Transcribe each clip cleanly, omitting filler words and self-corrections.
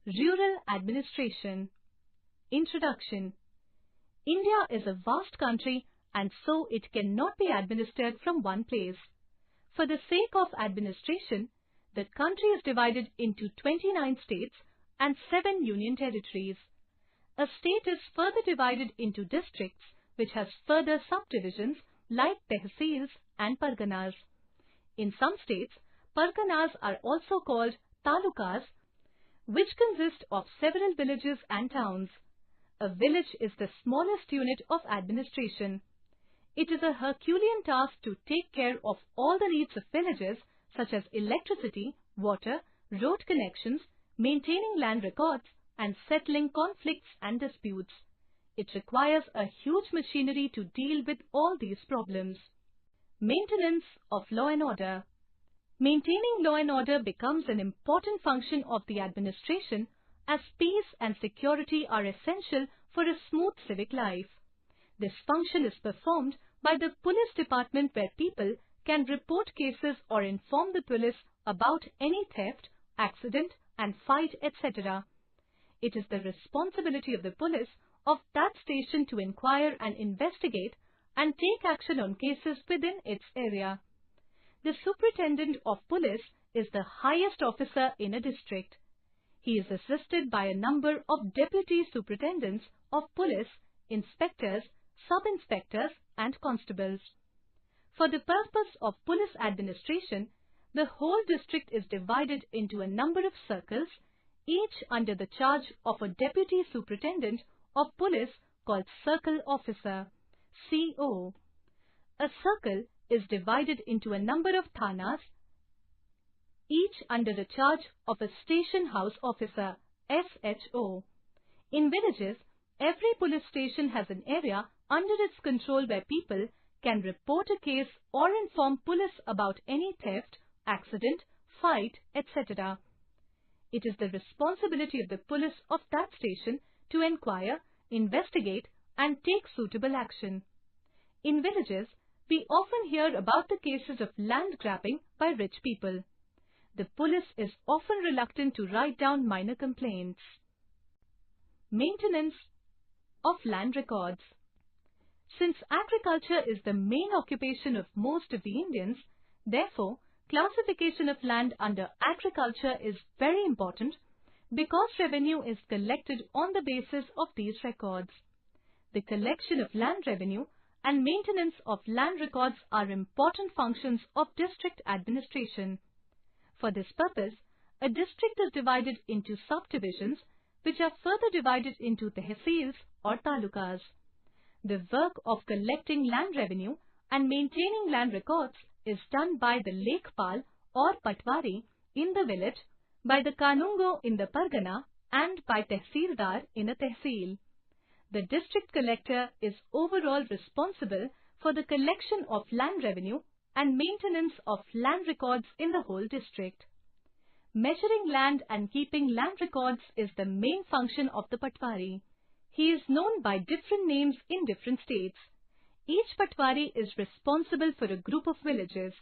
Rural Administration. Introduction. India is a vast country and so it cannot be administered from one place. For the sake of administration, the country is divided into 29 states and 7 union territories. A state is further divided into districts which has further subdivisions like tehsils and parganas. In some states, parganas are also called talukas, which consist of several villages and towns. A village is the smallest unit of administration. It is a Herculean task to take care of all the needs of villages such as electricity, water, road connections, maintaining land records, and settling conflicts and disputes. It requires a huge machinery to deal with all these problems. Maintenance of law and order. Maintaining law and order becomes an important function of the administration as peace and security are essential for a smooth civic life. This function is performed by the police department where people can report cases or inform the police about any theft, accident and fight, etc. It is the responsibility of the police of that station to inquire and investigate and take action on cases within its area. The Superintendent of Police is the highest officer in a district. He is assisted by a number of Deputy Superintendents of Police, Inspectors, Sub-Inspectors and Constables. For the purpose of police administration, the whole district is divided into a number of circles, each under the charge of a Deputy Superintendent of Police called Circle Officer, CO. A circle is divided into a number of thanas, each under the charge of a Station House Officer, SHO. In villages, every police station has an area under its control where people can report a case or inform police about any theft, accident, fight, etc. It is the responsibility of the police of that station to inquire, investigate and take suitable action. In villages, we often hear about the cases of land grabbing by rich people. The police is often reluctant to write down minor complaints. Maintenance of land records. Since agriculture is the main occupation of most of the Indians, therefore, classification of land under agriculture is very important because revenue is collected on the basis of these records. The collection of land revenue and maintenance of land records are important functions of district administration. For this purpose, a district is divided into subdivisions which are further divided into tehsils or talukas. The work of collecting land revenue and maintaining land records is done by the Lekpal or Patwari in the village, by the Kanungo in the Pargana and by Tehsildar in a tehsil. The district collector is overall responsible for the collection of land revenue and maintenance of land records in the whole district. Measuring land and keeping land records is the main function of the Patwari. He is known by different names in different states. Each Patwari is responsible for a group of villages.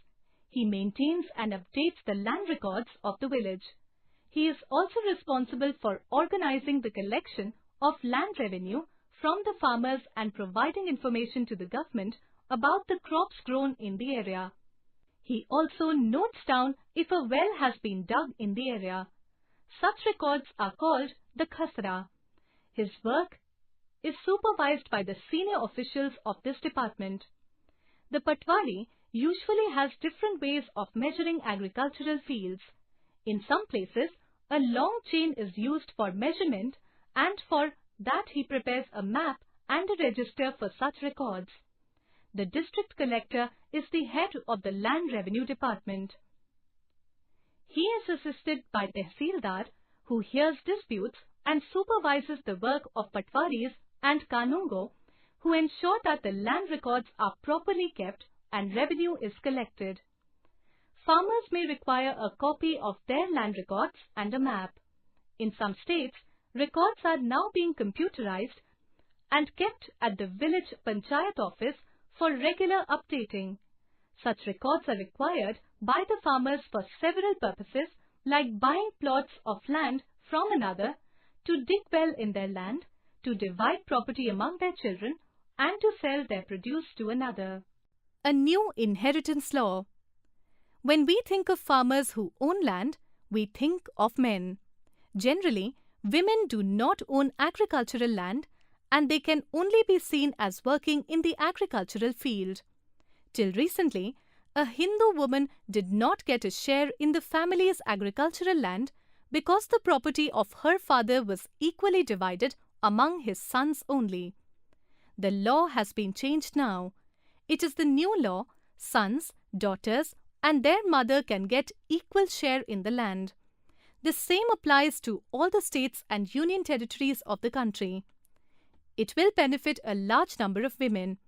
He maintains and updates the land records of the village. He is also responsible for organizing the collection of land revenue from the farmers and providing information to the government about the crops grown in the area. He also notes down if a well has been dug in the area. Such records are called the khasra. His work is supervised by the senior officials of this department. The Patwari usually has different ways of measuring agricultural fields. In some places, a long chain is used for measurement and for that he prepares a map and a register for such records. The district collector is the head of the land revenue department. He is assisted by Tehsildar, who hears disputes and supervises the work of Patwaris and Kanungo, who ensure that the land records are properly kept and revenue is collected. Farmers may require a copy of their land records and a map. In some states, records are now being computerized and kept at the village panchayat office for regular updating. Such records are required by the farmers for several purposes like buying plots of land from another, to dig well in their land, to divide property among their children, and to sell their produce to another. A new inheritance law. When we think of farmers who own land, we think of men. Generally, women do not own agricultural land, and they can only be seen as working in the agricultural field. Till recently, a Hindu woman did not get a share in the family's agricultural land because the property of her father was equally divided among his sons only. The law has been changed now. It is the new law: sons, daughters, and their mother can get equal share in the land. The same applies to all the states and union territories of the country. It will benefit a large number of women.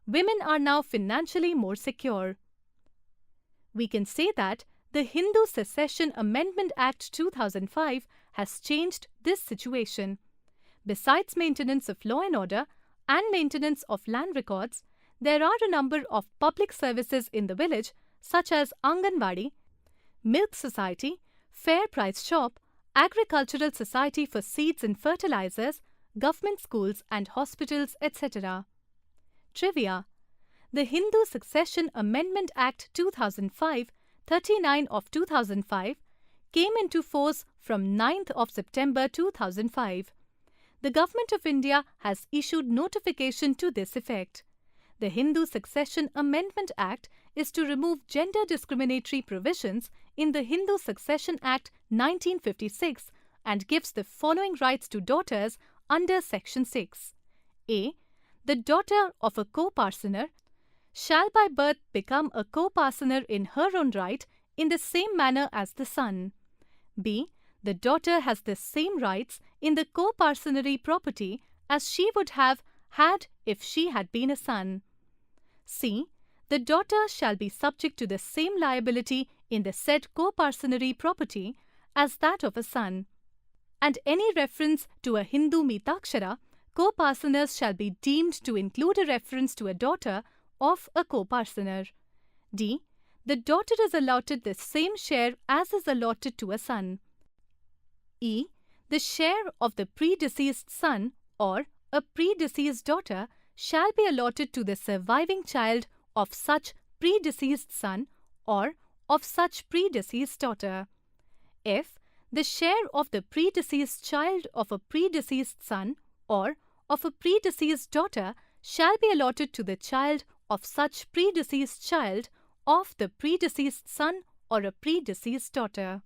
Women are now financially more secure. We can say that the Hindu Secession Amendment Act 2005 has changed this situation. Besides maintenance of law and order and maintenance of land records, there are a number of public services in the village such as Anganwadi, Milk Society, Fair Price Shop, Agricultural Society for Seeds and Fertilizers, government schools and hospitals, etc. Trivia: the Hindu Succession Amendment Act 2005, 39 of 2005, came into force from 9th of September 2005. The Government of India has issued notification to this effect. The Hindu Succession Amendment Act is to remove gender discriminatory provisions in the Hindu Succession Act 1956 and gives the following rights to daughters under Section 6. A. The daughter of a co-parsoner shall by birth become a co-parsoner in her own right in the same manner as the son. B. The daughter has the same rights in the co-parsonary property as she would have had if she had been a son. C. The daughter shall be subject to the same liability in the said co-parsonary property as that of a son. And any reference to a Hindu Mitakshara, co-parsoners shall be deemed to include a reference to a daughter of a co-parsoner. D. The daughter is allotted the same share as is allotted to a son. E. The share of the predeceased son or a predeceased daughter shall be allotted to the surviving child of such predeceased son or of such predeceased daughter. F. The share of the predeceased child of a predeceased son or of a predeceased daughter shall be allotted to the child of such predeceased child of the predeceased son or a predeceased daughter.